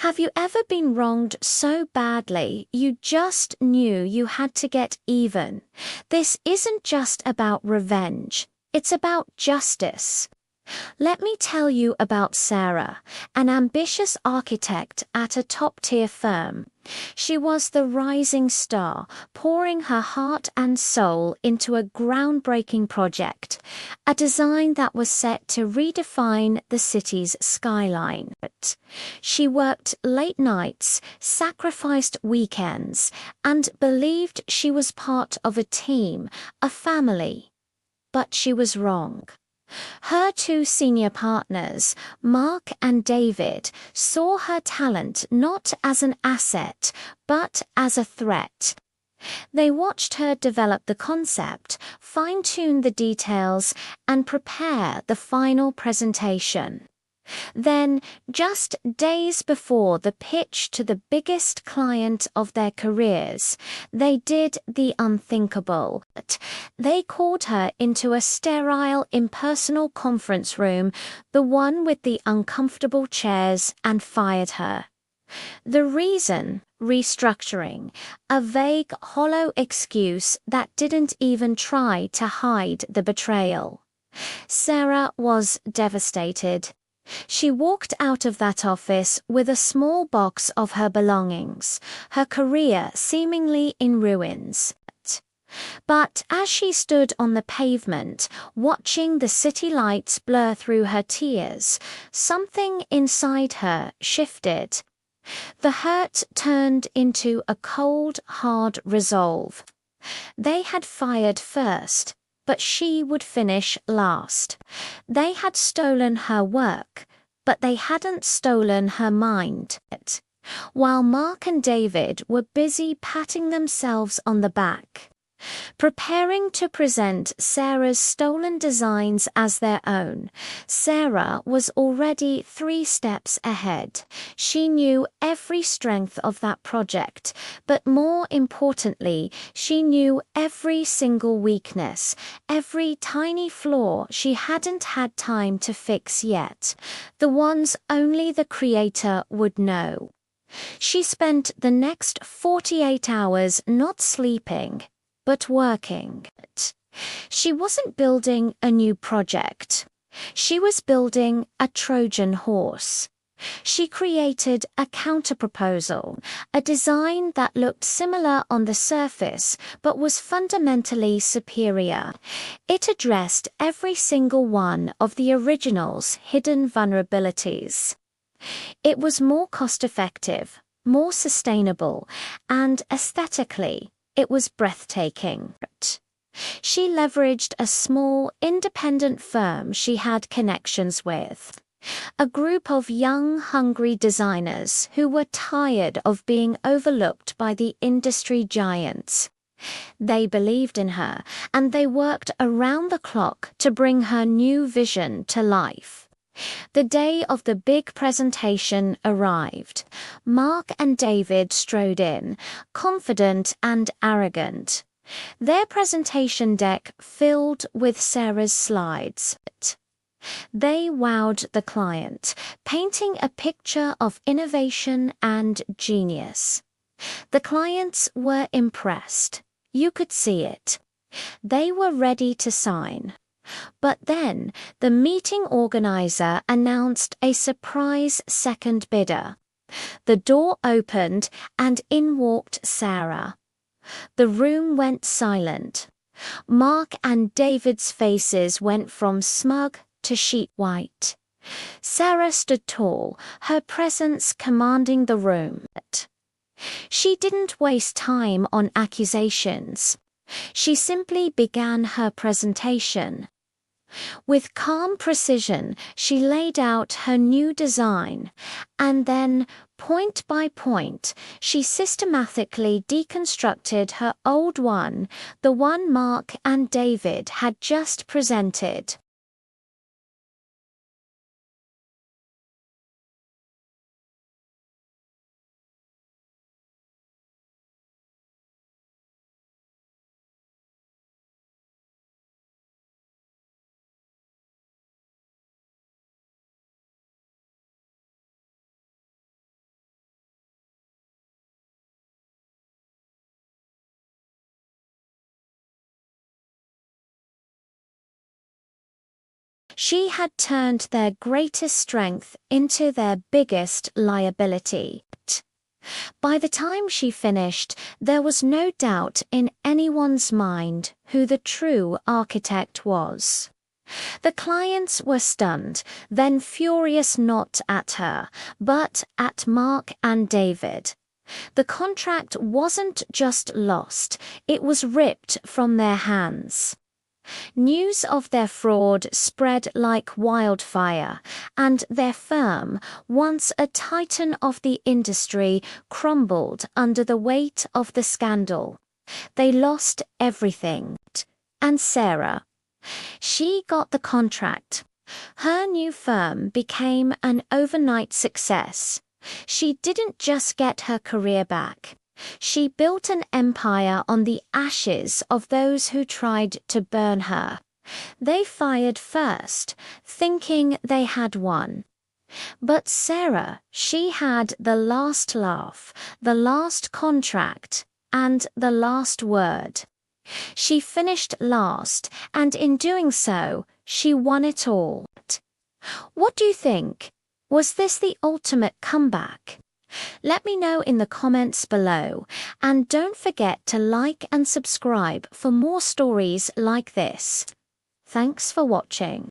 Have you ever been wronged so badly you just knew you had to get even? This isn't just about revenge, it's about justice. Let me tell you about Sarah, an ambitious architect at a top-tier firm. She was the rising star, pouring her heart and soul into a groundbreaking project, a design that was set to redefine the city's skyline. She worked late nights, sacrificed weekends, and believed she was part of a team, a family. But she was wrong. Her two senior partners, Mark and David, saw her talent not as an asset, but as a threat. They watched her develop the concept, fine-tune the details, and prepare the final presentation. Then, just days before the pitch to the biggest client of their careers, they did the unthinkable. They called her into a sterile, impersonal conference room, the one with the uncomfortable chairs, and fired her. The reason? Restructuring, a vague, hollow excuse that didn't even try to hide the betrayal. Sarah was devastated. She walked out of that office with a small box of her belongings, her career seemingly in ruins. But as she stood on the pavement, watching the city lights blur through her tears, something inside her shifted. The hurt turned into a cold, hard resolve. They had fired first, but she would finish last. They had stolen her work, but they hadn't stolen her mind. While Mark and David were busy patting themselves on the back, preparing to present Sarah's stolen designs as their own, Sarah was already 3 steps ahead. She knew every strength of that project, but more importantly, she knew every single weakness, every tiny flaw she hadn't had time to fix yet, the ones only the creator would know. She spent the next 48 hours not sleeping, but working. She wasn't building a new project. She was building a Trojan horse. She created a counterproposal, a design that looked similar on the surface but was fundamentally superior. It addressed every single one of the original's hidden vulnerabilities. It was more cost-effective, more sustainable, and aesthetically, it was breathtaking. She leveraged a small, independent firm she had connections with. A group of young, hungry designers who were tired of being overlooked by the industry giants. They believed in her, and they worked around the clock to bring her new vision to life. The day of the big presentation arrived. Mark and David strode in, confident and arrogant. Their presentation deck filled with Sarah's slides. They wowed the client, painting a picture of innovation and genius. The clients were impressed. You could see it. They were ready to sign. But then, the meeting organizer announced a surprise second bidder. The door opened, and in walked Sarah. The room went silent. Mark and David's faces went from smug to sheet white. Sarah stood tall, her presence commanding the room. She didn't waste time on accusations. She simply began her presentation. With calm precision, she laid out her new design, and then, point by point, she systematically deconstructed her old one, the one Mark and David had just presented. She had turned their greatest strength into their biggest liability. By the time she finished, there was no doubt in anyone's mind who the true architect was. The clients were stunned, then furious not at her, but at Mark and David. The contract wasn't just lost, it was ripped from their hands. News of their fraud spread like wildfire, and their firm, once a titan of the industry, crumbled under the weight of the scandal. They lost everything. And Sarah, she got the contract. Her new firm became an overnight success. She didn't just get her career back. She built an empire on the ashes of those who tried to burn her. They fired first, thinking they had won. But Sarah, she had the last laugh, the last contract, and the last word. She finished last, and in doing so, she won it all. What do you think? Was this the ultimate comeback? Let me know in the comments below, and don't forget to like and subscribe for more stories like this. Thanks for watching.